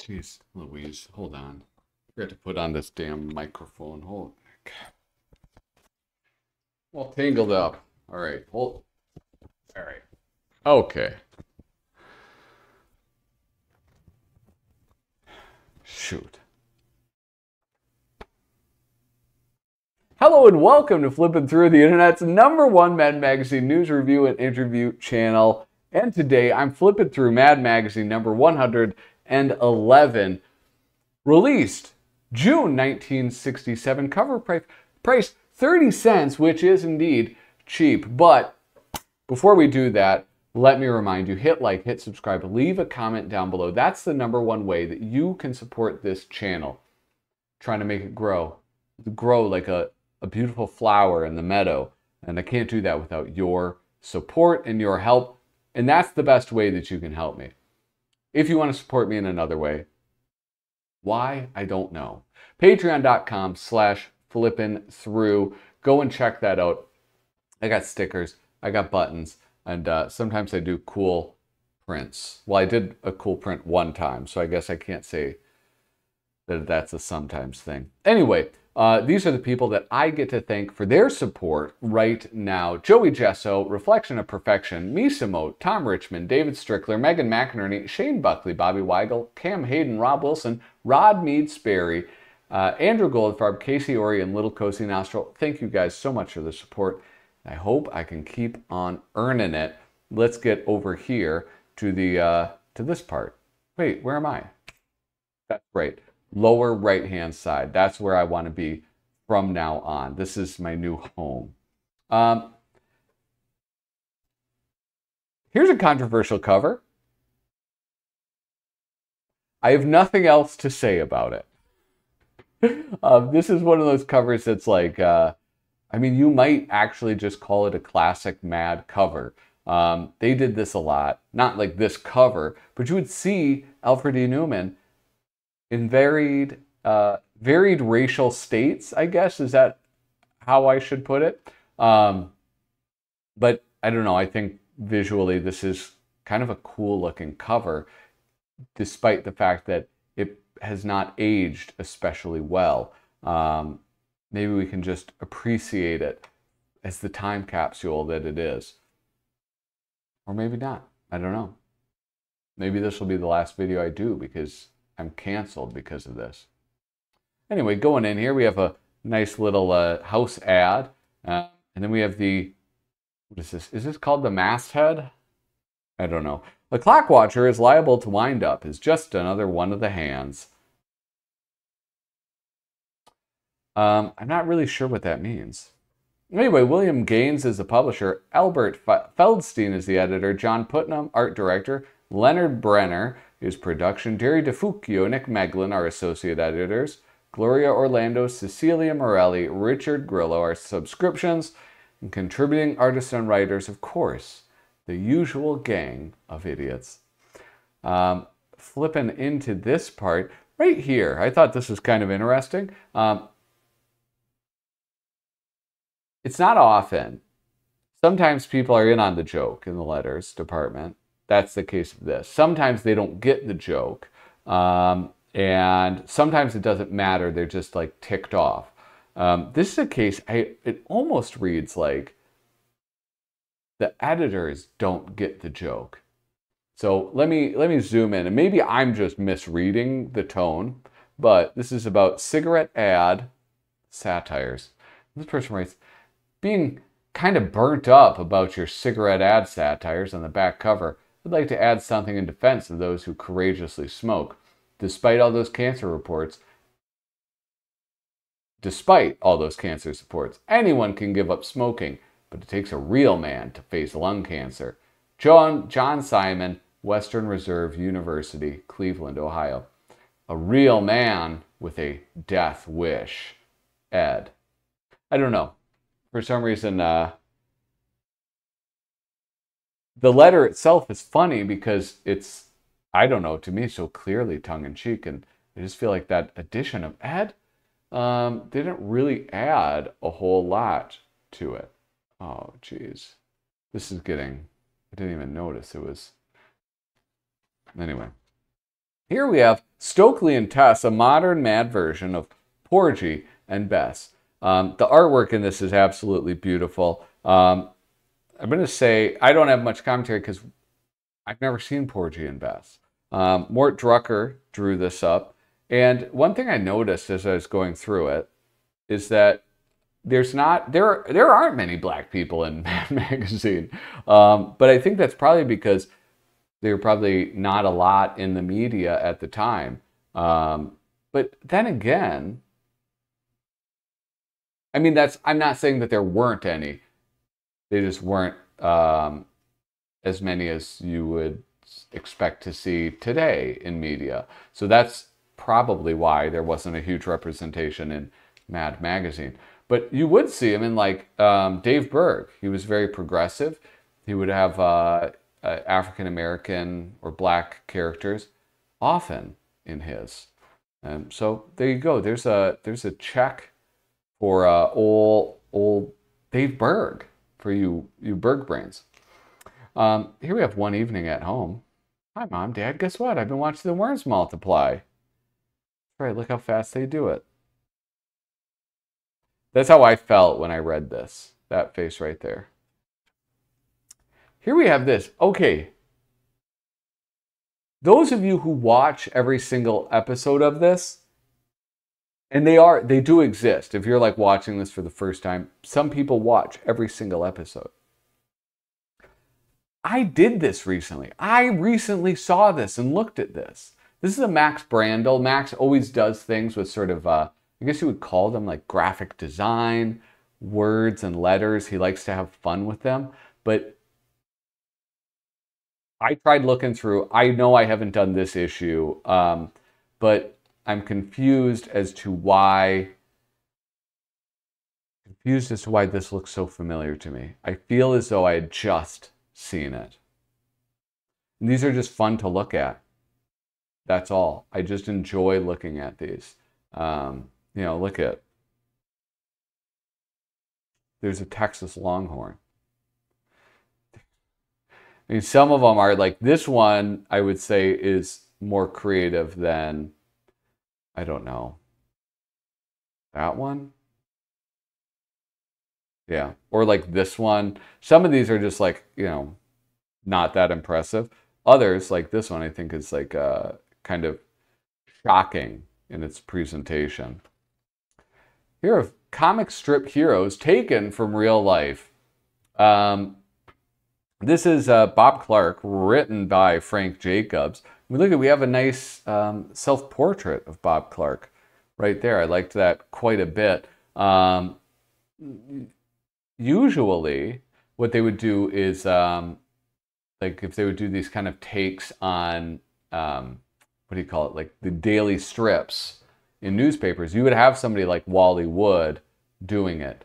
Jeez, Louise, hold on. I forgot to put on this damn microphone. Hold. All tangled up. All right, hold. All right. Okay. Shoot. Hello and welcome to Flippin Through, the internet's #1 Mad Magazine news review and interview channel. And today I'm flipping through Mad Magazine number 111, released June 1967. Cover price 30 cents, which is indeed cheap. But before we do that, let me remind you, hit like, hit subscribe, leave a comment down below. That's the #1 way that you can support this channel. Trying to make it grow like a beautiful flower in the meadow. And I can't do that without your support and your help. And that's the best way that you can help me. If you want to support me in another way, why? I don't know. Patreon.com/flippinthrough. Go and check that out. I got stickers, I got buttons, and sometimes I do cool prints. Well, I did a cool print one time, so I guess I can't say that that's a sometimes thing. Anyway, these are the people that I get to thank for their support right now. Joey Gesso, Reflection of Perfection, Misamo, Tom Richmond, David Strickler, Megan McInerney, Shane Buckley, Bobby Weigel, Cam Hayden, Rob Wilson, Rod Mead Sperry, Andrew Goldfarb, Casey Ori, and Little Cozy Nostril. Thank you guys so much for the support. I hope I can keep on earning it. Let's get over here to the to this part. Wait, where am I? That's right. Lower right-hand side. That's where I want to be from now on. This is my new home. Here's a controversial cover. I have nothing else to say about it. This is one of those covers that's like, I mean, you might actually just call it a classic Mad cover. They did this a lot. Not like this cover, but you would see Alfred E. Neuman in varied racial states, I guess. Is that how I should put it? But I don't know. I think visually this is kind of a cool looking cover, despite the fact that it has not aged especially well. Maybe we can just appreciate it as the time capsule that it is. Or maybe not. I don't know. Maybe this will be the last video I do because I'm canceled because of this. Anyway, going in here, we have a nice little house ad. And then we have the, what is this? Is this called the masthead? I don't know. The clock watcher is liable to wind up is just another one of the hands. I'm not really sure what that means. Anyway, William Gaines is the publisher. Albert Feldstein is the editor. John Putnam, art director. Leonard Brenner is production. Jerry DeFuccio, Nick Meglin are associate editors. Gloria Orlando, Cecilia Morelli, Richard Grillo are subscriptions. And contributing artists and writers, of course, the usual gang of idiots. Flipping into this part right here. I thought this was kind of interesting. It's not often. Sometimes people are in on the joke in the letters department. That's the case of this. Sometimes they don't get the joke. And sometimes it doesn't matter. They're just like ticked off. This is a case, it almost reads like the editors don't get the joke. So let me zoom in. And maybe I'm just misreading the tone. But this is about cigarette ad satires. This person writes, being kind of burnt up about your cigarette ad satires on the back cover, I'd like to add something in defense of those who courageously smoke. Despite all those cancer reports, anyone can give up smoking, but it takes a real man to face lung cancer. John Simon, Western Reserve University, Cleveland, Ohio. A real man with a death wish. Ed. I don't know. For some reason, the letter itself is funny because it's, I don't know, to me so clearly tongue-in-cheek, and I just feel like that addition of Ed didn't really add a whole lot to it. Oh, geez. This is getting, I didn't even notice it was, anyway. Here we have Stokely and Tess, a modern mad version of Porgy and Bess. The artwork in this is absolutely beautiful. I'm going to say I don't have much commentary because I've never seen Porgy and Bess. Mort Drucker drew this up. And one thing I noticed as I was going through it is that there aren't many black people in Mad Magazine. But I think that's probably because they were probably not a lot in the media at the time. But then again, I mean, I'm not saying that there weren't any. They just weren't as many as you would expect to see today in media. So that's probably why there wasn't a huge representation in Mad Magazine. But you would see him in like Dave Berg. He was very progressive. He would have African American or black characters often in his. So there you go. There's a check for old Dave Berg for you Berg brains. Here we have One Evening at Home. Hi, Mom, Dad. Guess what? I've been watching the worms multiply. Right, look how fast they do it. That's how I felt when I read this. That face right there. Here we have this. Okay. Those of you who watch every single episode of this, and they do exist. If you're like watching this for the first time, some people watch every single episode. I did this recently. I recently saw this and looked at this. This is a Max Brandel. Max always does things with sort of, I guess you would call them like graphic design, words and letters. He likes to have fun with them. But I tried looking through. I know I haven't done this issue, but I'm confused as to why this looks so familiar to me. I feel as though I had just seen it. And these are just fun to look at. That's all. I just enjoy looking at these. Look at, there's a Texas Longhorn. I mean, some of them are like, this one I would say is more creative than, I don't know, that one. Yeah, or like this one. Some of these are just like, not that impressive. Others, like this one, I think is like kind of shocking in its presentation. Here are comic strip heroes taken from real life. This is Bob Clark, written by Frank Jacobs. We have a nice self-portrait of Bob Clark right there. I liked that quite a bit. Usually, what they would do is, like if they would do these kind of takes on, what do you call it, like the daily strips in newspapers, you would have somebody like Wally Wood doing it.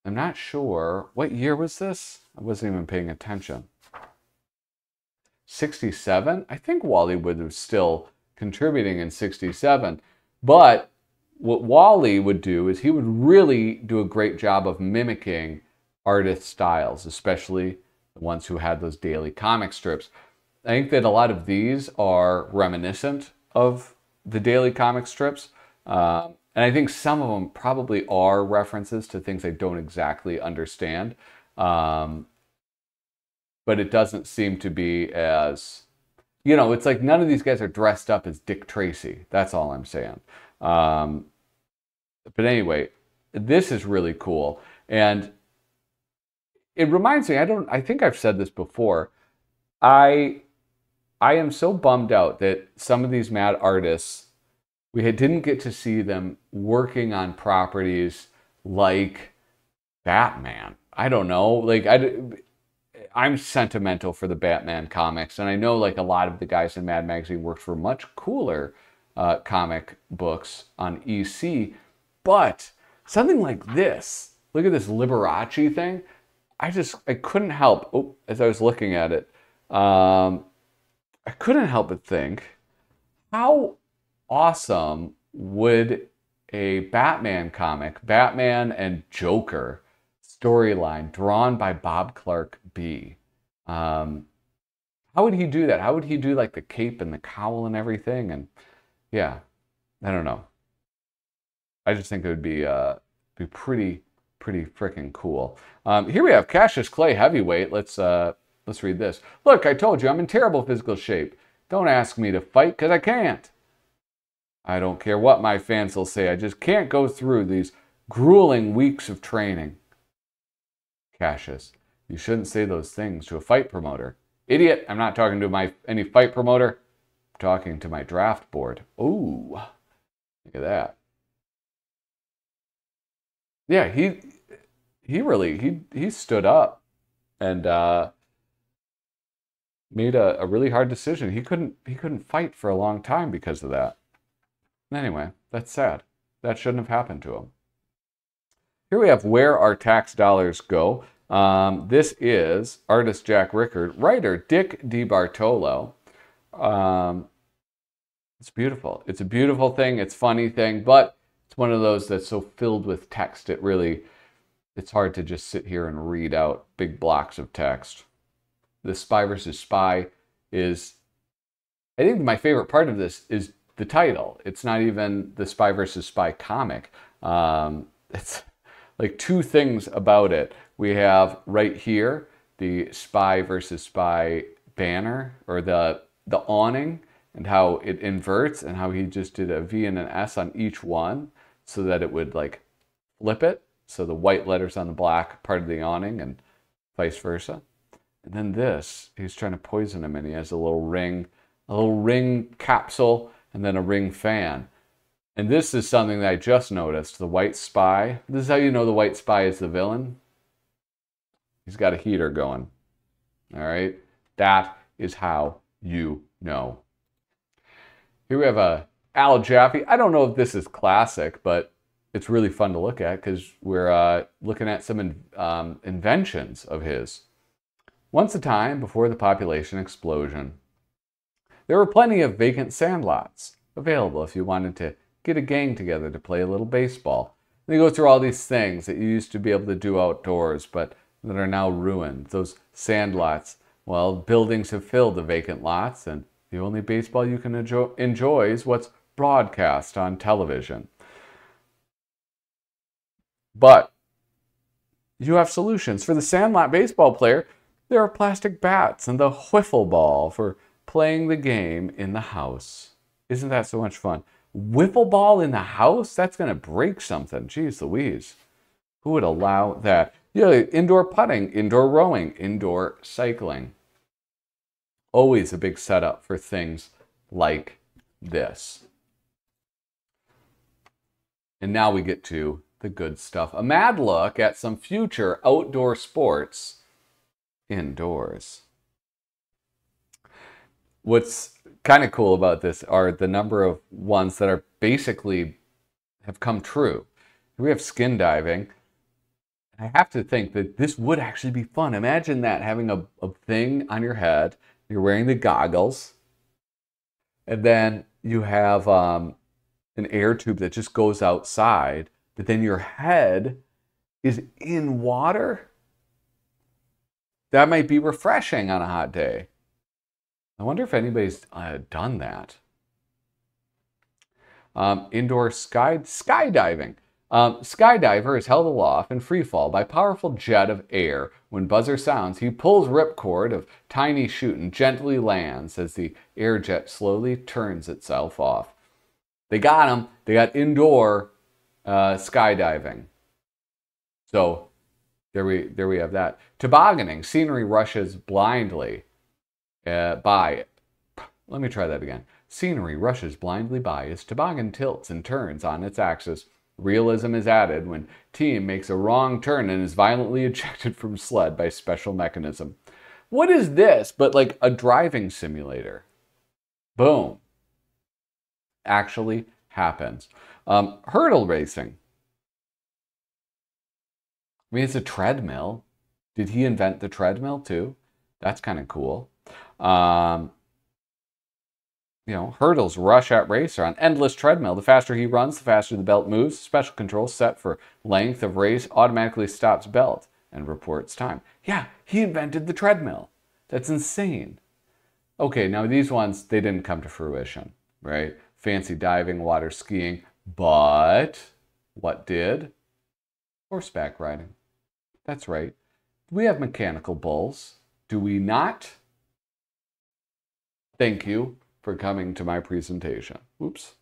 I'm not sure, what year was this? I wasn't even paying attention. 67? I think Wally Wood was still contributing in 67. But what Wally would do is he would really do a great job of mimicking artist styles, especially the ones who had those daily comic strips. I think that a lot of these are reminiscent of the daily comic strips. And I think some of them probably are references to things I don't exactly understand. But it doesn't seem to be as, it's like none of these guys are dressed up as Dick Tracy. That's all I'm saying. But anyway, this is really cool. And it reminds me, I think I've said this before. I am so bummed out that some of these mad artists, didn't get to see them working on properties like Batman. I don't know. Like, I'm sentimental for the Batman comics. And I know like a lot of the guys in Mad Magazine worked for much cooler comic books on EC. But something like this, look at this Liberace thing. I couldn't help, as I was looking at it, I couldn't help but think, how awesome would a Batman comic, Batman and Joker storyline drawn by Bob Clark be? How How would he do that? How would he do like the cape and the cowl and everything? And yeah, I don't know. I just think it would be pretty freaking cool. Here we have Cassius Clay heavyweight. Let's read this. Look, I told you I'm in terrible physical shape. Don't ask me to fight because I can't. I don't care what my fans will say. I just can't go through these grueling weeks of training. Cassius, you shouldn't say those things to a fight promoter. Idiot, I'm not talking to any fight promoter. I'm talking to my draft board. Ooh, look at that. Yeah, he stood up and made a really hard decision. He couldn't fight for a long time because of that. Anyway, that's sad. That shouldn't have happened to him. Here we have Where Our Tax Dollars Go. This is artist Jack Rickard, writer Dick DiBartolo. It's beautiful. It's a beautiful thing. It's a funny thing, but it's one of those that's so filled with text, it's hard to just sit here and read out big blocks of text. The Spy versus Spy is, I think my favorite part of this is the title. It's not even the Spy versus Spy comic. It's like two things about it. We have right here the Spy versus Spy banner, or the awning, and how it inverts, and how he just did a V and an S on each one so that it would like flip it. So the white letters on the black part of the awning and vice versa. And then this, he's trying to poison him, and he has a little ring capsule, and then a ring fan. And this is something that I just noticed, the white spy. This is how you know the white spy is the villain. He's got a heater going. All right? That is how you know. Here we have Al Jaffee. I don't know if this is classic, but it's really fun to look at because we're looking at some inventions of his. Once a time before the population explosion, there were plenty of vacant sandlots available if you wanted to get a gang together to play a little baseball. And they go through all these things that you used to be able to do outdoors, but that are now ruined. Those sandlots, well, buildings have filled the vacant lots, and the only baseball you can enjoy is what's broadcast on television. But you have solutions. For the sandlot baseball player, there are plastic bats and the wiffle ball for playing the game in the house. Isn't that so much fun? Wiffle ball in the house? That's going to break something. Jeez Louise. Who would allow that? Yeah, indoor putting, indoor rowing, indoor cycling. Always a big setup for things like this. And now we get to the good stuff. A mad look at some future outdoor sports indoors. What's kind of cool about this are the number of ones that are basically have come true. We have skin diving. I have to think that this would actually be fun. Imagine that, having a thing on your head. You're wearing the goggles. And then you have an air tube that just goes outside. But then your head is in water. That might be refreshing on a hot day. I wonder if anybody's done that. Indoor skydiving. Skydiver is held aloft in free fall by powerful jet of air. When buzzer sounds, he pulls ripcord of tiny chute and gently lands as the air jet slowly turns itself off. They got him. They got indoor skydiving. So there we have that. Tobogganing. Scenery rushes blindly by. Let me try that again. Scenery rushes blindly by as toboggan tilts and turns on its axis. Realism is added when team makes a wrong turn and is violently ejected from sled by special mechanism. What is this but like a driving simulator? Boom. Actually happens. Hurdle racing. I mean, it's a treadmill. Did he invent the treadmill too? That's kind of cool. You know, hurdles rush at racer on endless treadmill. The faster he runs, the faster the belt moves. Special control set for length of race automatically stops belt and reports time. Yeah, he invented the treadmill. That's insane. Okay, now these ones, they didn't come to fruition, right? Fancy diving, water skiing, but what did? Horseback riding. That's right. We have mechanical bulls, do we not? Thank you for coming to my presentation. Oops.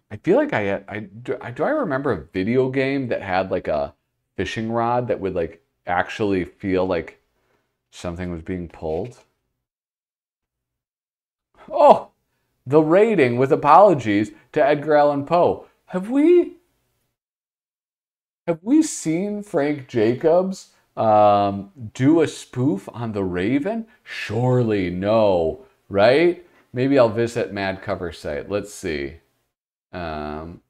I feel like do I remember a video game that had like a fishing rod that would like actually feel like something was being pulled? Oh, the rating with apologies to Edgar Allan Poe. Have we seen Frank Jacobs do a spoof on The Raven? Surely no, right? Maybe I'll visit Mad Cover site. Let's see. I'm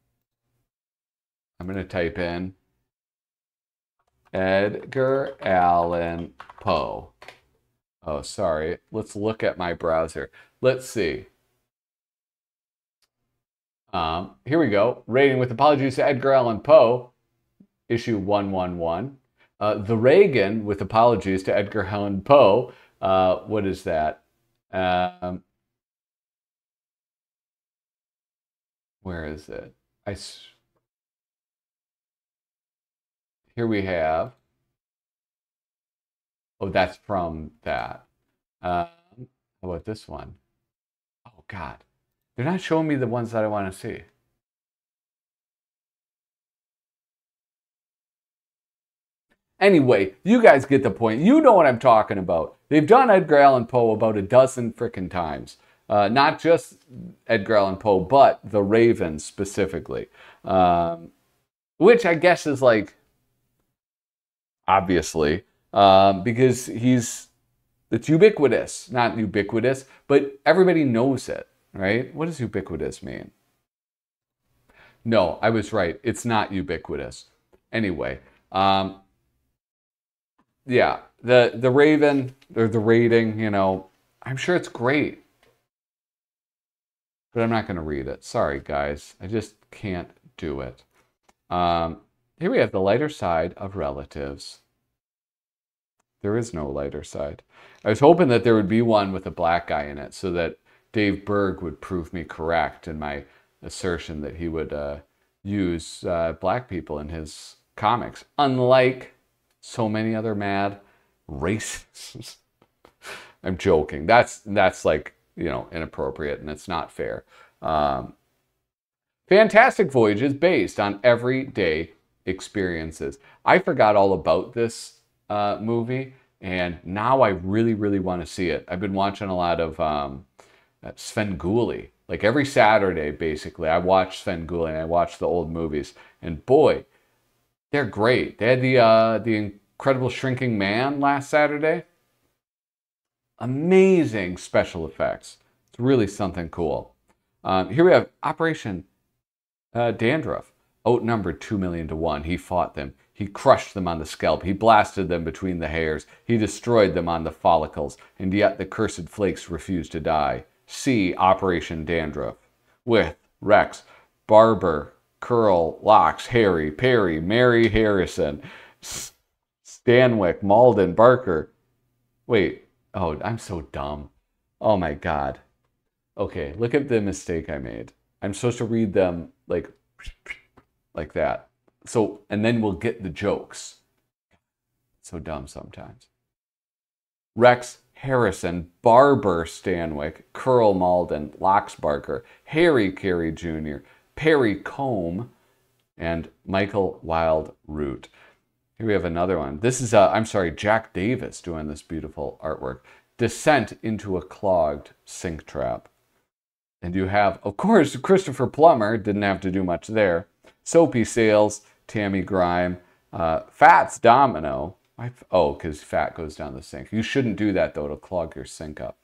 going to type in Edgar Allan Poe. Oh, sorry. Let's look at my browser. Let's see. Here we go. Rating with apologies to Edgar Allan Poe, issue 111. The Reagan with apologies to Edgar Allan Poe. What is that? Where is it? Here we have. Oh, that's from that. How about this one? Oh, God. They're not showing me the ones that I want to see. Anyway, you guys get the point. You know what I'm talking about. They've done Edgar Allan Poe about a dozen frickin' times. Not just Edgar Allan Poe, but The Raven specifically. Which I guess is like, obviously, because it's ubiquitous. Not ubiquitous, but everybody knows it, right? What does ubiquitous mean? No, I was right. It's not ubiquitous. Anyway, yeah, the Raven, or the rating, you know, I'm sure it's great. But I'm not going to read it. Sorry, guys. I just can't do it. Here we have the lighter side of relatives. There is no lighter side. I was hoping that there would be one with a black guy in it so that Dave Berg would prove me correct in my assertion that he would use black people in his comics, unlike so many other mad racists. I'm joking. That's like, you know, inappropriate and it's not fair. Fantastic Voyages based on everyday experiences. I forgot all about this movie, and now I really, really want to see it. I've been watching a lot of Svengoolie. Like every Saturday, basically, I watch Svengoolie and I watch the old movies. And boy, they're great. They had the Incredible Shrinking Man last Saturday. Amazing special effects. It's really something cool. Here we have Operation Dandruff. Outnumbered 2 million to 1. He fought them. He crushed them on the scalp. He blasted them between the hairs. He destroyed them on the follicles. And yet the cursed flakes refused to die. See Operation Dandruff. With Rex, Barber, Curl, Locks, Harry, Perry, Mary Harrison, Stanwyck, Malden, Barker. Wait. Oh, I'm so dumb. Oh my God. Okay, look at the mistake I made. I'm supposed to read them like that. So, and then we'll get the jokes. So dumb sometimes. Rex Harrison, Barber Stanwyck, Curl Malden, Locks Barker, Harry Carey Jr., Perry Combe, and Michael Wild Root. Here we have another one. This is, Jack Davis doing this beautiful artwork. Descent into a clogged sink trap. And you have, of course, Christopher Plummer, didn't have to do much there. Soapy Sales, Tammy Grime, Fats Domino. Because fat goes down the sink. You shouldn't do that, though. It'll clog your sink up.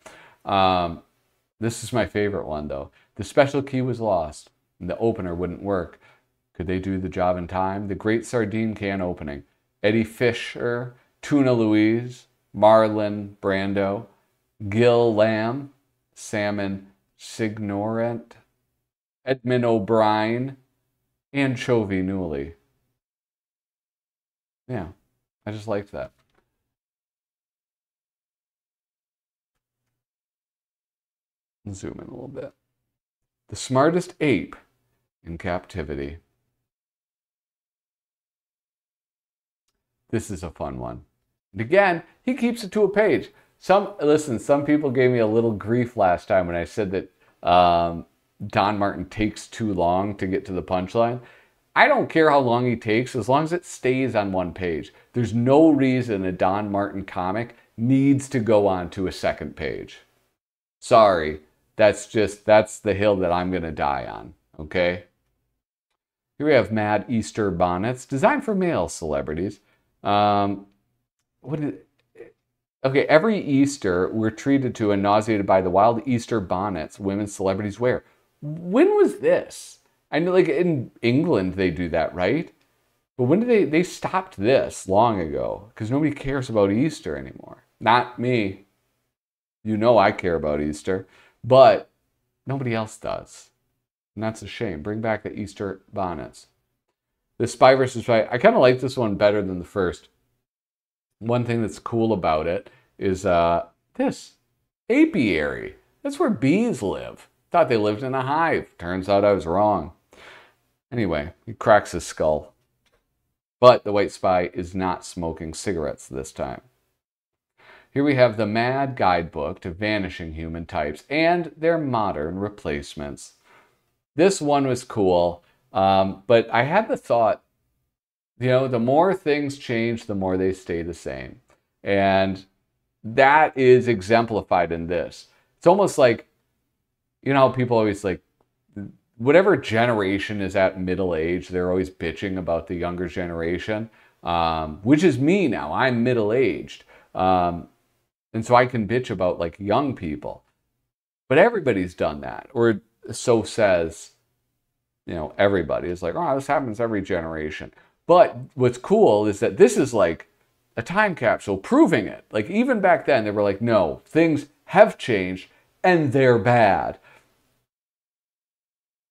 This is my favorite one, though. The special key was lost, and the opener wouldn't work. Could they do the job in time? The Great Sardine Can Opening. Eddie Fisher, Tuna Louise, Marlon Brando, Gil Lamb, Salmon Signorant, Edmund O'Brien, Anchovy Newley. Yeah, I just liked that. Zoom in a little bit. The smartest ape in captivity. This is a fun one. And again, he keeps it to a page. Some people gave me a little grief last time when I said that Don Martin takes too long to get to the punchline. I don't care how long he takes as long as it stays on one page. There's no reason a Don Martin comic needs to go on to a second page. Sorry, that's the hill that I'm going to die on, okay? Here we have Mad Easter bonnets, designed for male celebrities. Okay, every Easter we're treated to and nauseated by the wild Easter bonnets women celebrities wear. When was this? I know, like, in England they do that, right? But when did they stopped this long ago? Because nobody cares about Easter anymore. Not me. You know I care about Easter. But nobody else does. And that's a shame. Bring back the Easter bonnets. The Spy versus Spy. I kind of like this one better than the first. One thing that's cool about it is this. Apiary. That's where bees live. Thought they lived in a hive. Turns out I was wrong. Anyway, he cracks his skull. But the White Spy is not smoking cigarettes this time. Here we have the Mad Guidebook to Vanishing Human Types and their modern replacements. This one was cool, but I had the thought, the more things change, the more they stay the same. And that is exemplified in this. It's almost like, how people always like, whatever generation is at middle age, they're always bitching about the younger generation, which is me now. I'm middle-aged. And so I can bitch about like young people. But everybody's done that. Or so says, everybody. It's like, oh, this happens every generation. But what's cool is that this is like a time capsule proving it. Like even back then, they were like, no, things have changed and they're bad.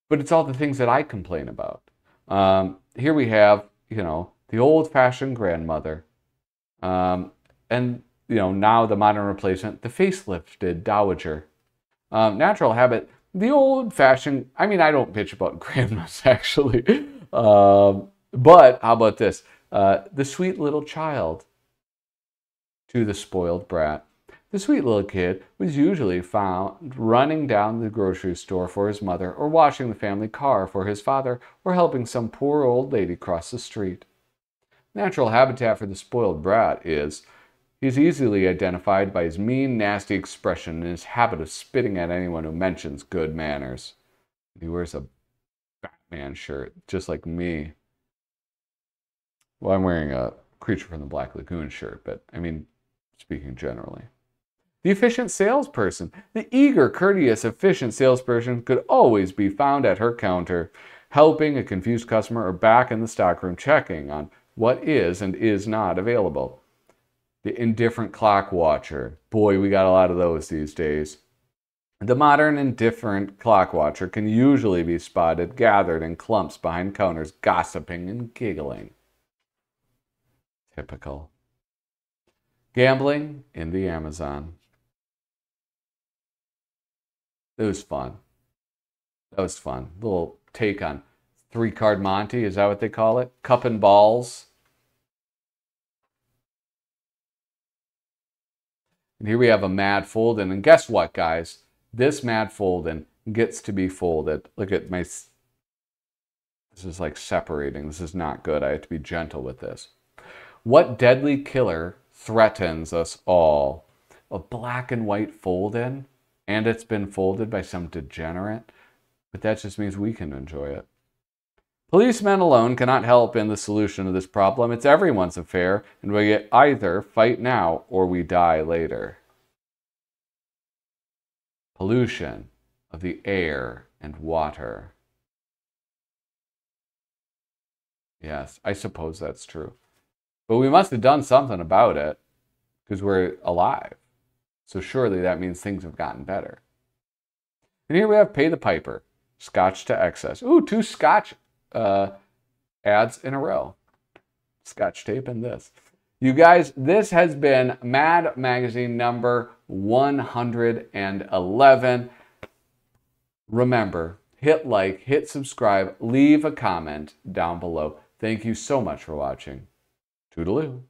But it's all the things that I complain about. Here we have, the old-fashioned grandmother. And, now the modern replacement, the facelifted dowager. Natural habit, the old-fashioned, I don't bitch about grandmas, actually. But how about this? The sweet little child to the spoiled brat. The sweet little kid was usually found running down the grocery store for his mother, or washing the family car for his father, or helping some poor old lady cross the street. Natural habitat for the spoiled brat is, he's easily identified by his mean, nasty expression and his habit of spitting at anyone who mentions good manners. He wears a Batman shirt, just like me. Well, I'm wearing a Creature from the Black Lagoon shirt, but speaking generally. The efficient salesperson. The eager, courteous, efficient salesperson could always be found at her counter, helping a confused customer or back in the stockroom checking on what is and is not available. The indifferent clock watcher. Boy, we got a lot of those these days. The modern indifferent clock watcher can usually be spotted gathered in clumps behind counters, gossiping and giggling. Typical. Gambling in the Amazon. It was fun. That was fun. Little take on 3-card Monty, is that what they call it? Cup and balls. And here we have a Mad Fold-In. And guess what, guys? This Mad Fold-In gets to be folded. Look at my... This is like separating. This is not good. I have to be gentle with this. What deadly killer threatens us all? A black and white fold-in? And it's been folded by some degenerate? But that just means we can enjoy it. Policemen alone cannot help in the solution of this problem. It's everyone's affair, and we either fight now or we die later. Pollution of the air and water. Yes, I suppose that's true. But we must have done something about it, because we're alive. So surely that means things have gotten better. And here we have Pay the Piper. Scotch to excess. Ooh, 2 Scotch ads in a row. Scotch tape and this. You guys, this has been Mad Magazine number 111. Remember, hit like, hit subscribe, leave a comment down below. Thank you so much for watching. Toodaloo.